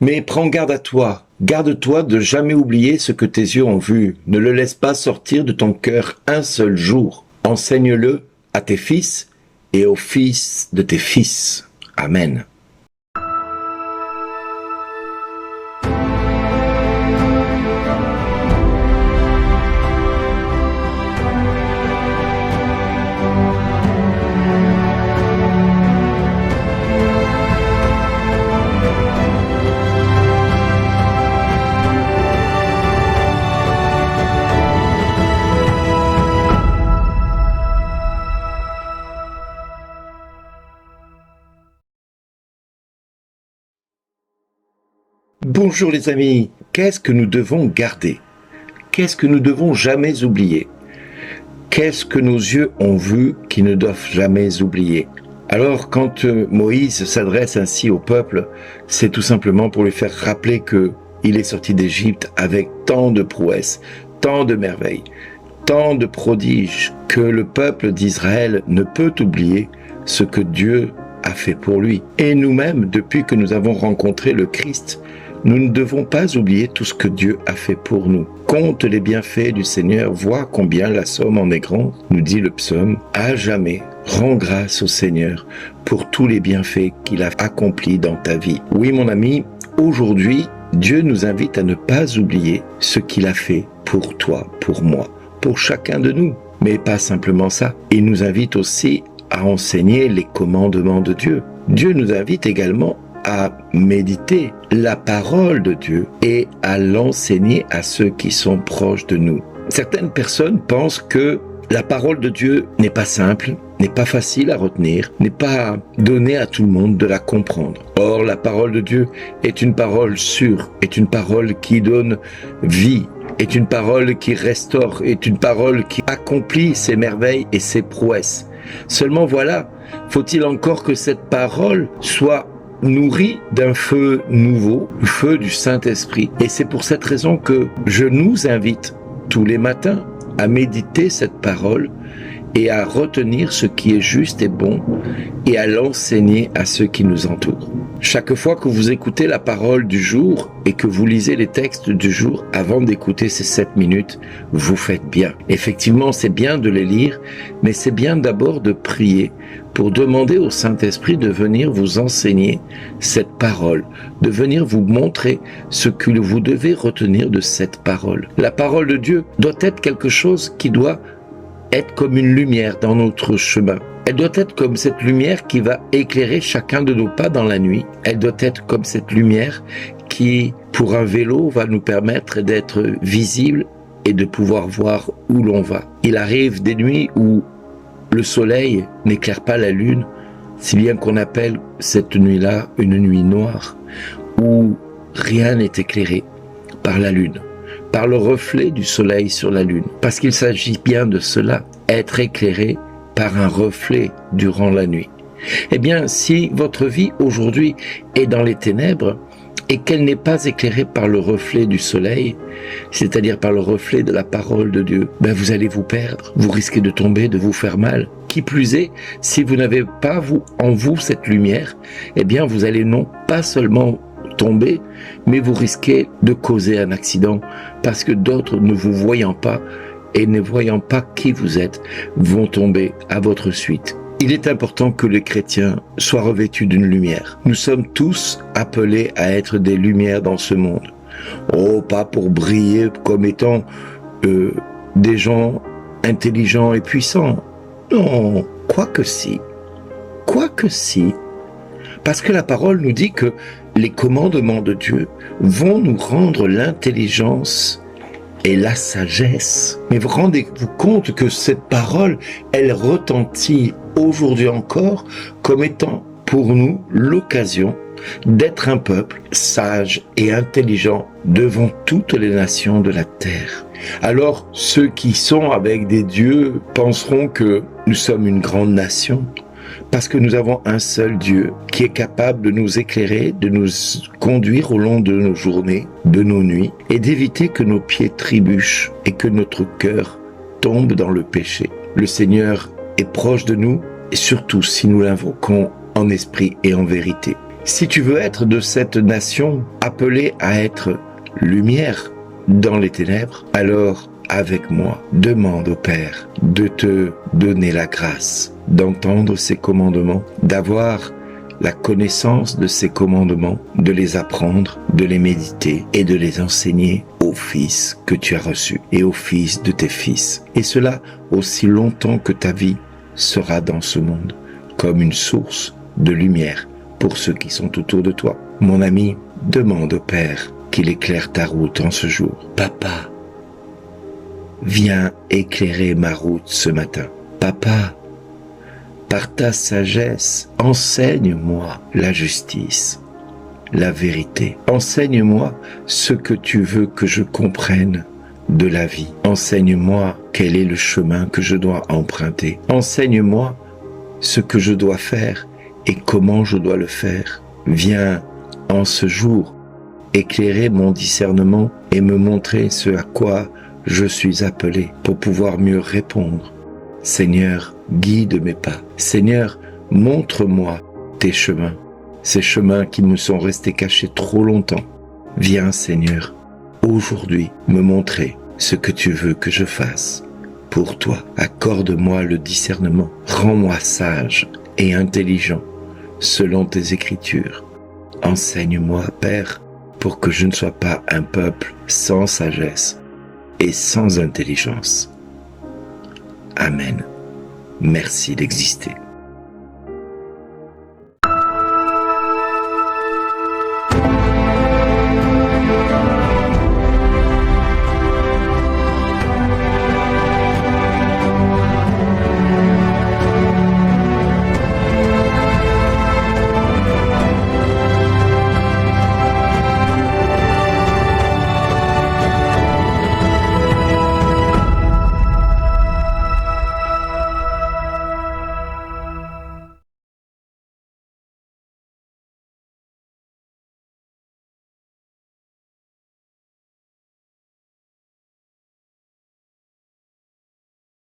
Mais prends garde à toi. Garde-toi de jamais oublier ce que tes yeux ont vu. Ne le laisse pas sortir de ton cœur un seul jour. Enseigne-le à tes fils et aux fils de tes fils. Amen. Bonjour les amis, qu'est-ce que nous devons garder? Qu'est-ce que nous devons jamais oublier? Qu'est-ce que nos yeux ont vu qui ne doivent jamais oublier? Alors quand Moïse s'adresse ainsi au peuple, c'est tout simplement pour lui faire rappeler que il est sorti d'Égypte avec tant de prouesses, tant de merveilles, tant de prodiges que le peuple d'Israël ne peut oublier ce que Dieu a fait pour lui. Et nous-mêmes, depuis que nous avons rencontré le Christ, nous ne devons pas oublier tout ce que Dieu a fait pour nous. Compte les bienfaits du Seigneur, vois combien la somme en est grande, nous dit le psaume. À jamais, rends grâce au Seigneur pour tous les bienfaits qu'il a accomplis dans ta vie. Oui mon ami, aujourd'hui, Dieu nous invite à ne pas oublier ce qu'il a fait pour toi, pour moi, pour chacun de nous. Mais pas simplement ça, il nous invite aussi à enseigner les commandements de Dieu. Dieu nous invite également à méditer la parole de Dieu et à l'enseigner à ceux qui sont proches de nous. Certaines personnes pensent que la parole de Dieu n'est pas simple, n'est pas facile à retenir, n'est pas donnée à tout le monde de la comprendre. Or, la parole de Dieu est une parole sûre, est une parole qui donne vie, est une parole qui restaure, est une parole qui accomplit ses merveilles et ses prouesses. Seulement voilà, faut-il encore que cette parole soit nourri d'un feu nouveau, le feu du Saint-Esprit. Et c'est pour cette raison que je nous invite tous les matins à méditer cette parole et à retenir ce qui est juste et bon et à l'enseigner à ceux qui nous entourent. Chaque fois que vous écoutez la parole du jour et que vous lisez les textes du jour avant d'écouter ces 7 minutes, vous faites bien. Effectivement, c'est bien de les lire, mais c'est bien d'abord de prier pour demander au Saint-Esprit de venir vous enseigner cette parole, de venir vous montrer ce que vous devez retenir de cette parole. La parole de Dieu doit être quelque chose qui doit être comme une lumière dans notre chemin. Elle doit être comme cette lumière qui va éclairer chacun de nos pas dans la nuit. Elle doit être comme cette lumière qui, pour un vélo, va nous permettre d'être visible et de pouvoir voir où l'on va. Il arrive des nuits où le soleil n'éclaire pas la lune, si bien qu'on appelle cette nuit-là une nuit noire, où rien n'est éclairé par la lune, par le reflet du soleil sur la lune. Parce qu'il s'agit bien de cela, être éclairé par un reflet durant la nuit. Eh bien, si votre vie aujourd'hui est dans les ténèbres et qu'elle n'est pas éclairée par le reflet du soleil, c'est-à-dire par le reflet de la parole de Dieu, vous allez vous perdre, vous risquez de tomber, de vous faire mal. Qui plus est, si vous n'avez pas en vous cette lumière, eh bien vous allez non pas seulement tomber, mais vous risquez de causer un accident parce que d'autres, ne vous voyant pas et ne voyant pas qui vous êtes, vont tomber à votre suite. Il est important que les chrétiens soient revêtus d'une lumière. Nous sommes tous appelés à être des lumières dans ce monde. Oh, pas pour briller comme étant des gens intelligents et puissants. Non, quoique si. Parce que la parole nous dit que les commandements de Dieu vont nous rendre l'intelligence et la sagesse. Mais vous rendez-vous compte que cette parole, elle retentit aujourd'hui encore comme étant pour nous l'occasion d'être un peuple sage et intelligent devant toutes les nations de la terre. Alors, ceux qui sont avec des dieux penseront que nous sommes une grande nation, parce que nous avons un seul Dieu qui est capable de nous éclairer, de nous conduire au long de nos journées, de nos nuits, et d'éviter que nos pieds trébuchent et que notre cœur tombe dans le péché. Le Seigneur est proche de nous, et surtout si nous l'invoquons en esprit et en vérité. Si tu veux être de cette nation appelée à être lumière dans les ténèbres, alors avec moi, demande au Père de te donner la grâce, d'entendre ses commandements, d'avoir la connaissance de ses commandements, de les apprendre, de les méditer et de les enseigner aux fils que tu as reçus et aux fils de tes fils. Et cela aussi longtemps que ta vie sera dans ce monde, comme une source de lumière pour ceux qui sont autour de toi. Mon ami, demande au Père qu'il éclaire ta route en ce jour. Papa, viens éclairer ma route ce matin. Papa, par ta sagesse, enseigne-moi la justice, la vérité. Enseigne-moi ce que tu veux que je comprenne de la vie. Enseigne-moi quel est le chemin que je dois emprunter. Enseigne-moi ce que je dois faire et comment je dois le faire. Viens en ce jour éclairer mon discernement et me montrer ce à quoi je suis appelé pour pouvoir mieux répondre. Seigneur, guide mes pas. Seigneur, montre-moi tes chemins, ces chemins qui me sont restés cachés trop longtemps. Viens, Seigneur, aujourd'hui me montrer ce que tu veux que je fasse pour toi. Accorde-moi le discernement. Rends-moi sage et intelligent selon tes Écritures. Enseigne-moi, Père, pour que je ne sois pas un peuple sans sagesse et sans intelligence. Amen. Merci d'exister.